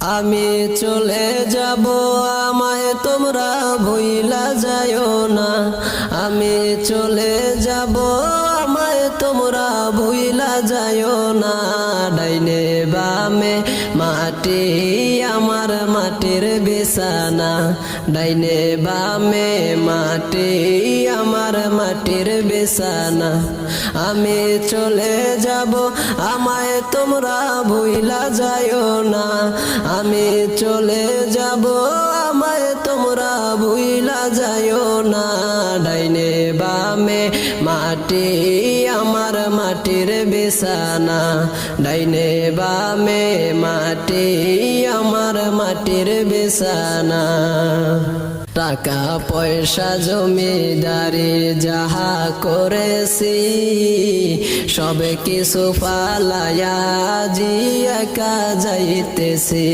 আমি চলে যাব আমায় তোমরা ভুইলা যাইও না। আমি চলে যাব আমায় তোমরা ভুইলা যাইও না। ডাইনে বামে মাটি আমার মাটির বিছানা। ডাইনে বামে মাটি আমার মাটির বিছানা। আমি চলে যাব আমায় তোমরা ভুইলা যাইও না। আমি চলে যাব আমায় তোমরা ভুইলা যাইও না। ডাইনে বামে মাটি আমার মাটির বিছানা। ডাইনে বামে মাটি আমার মাটির বিছানা। টাকা পয়সা জমিদারি যাহা করেছি সব কিছু ফালাইয়া জি একা যাইতেছি।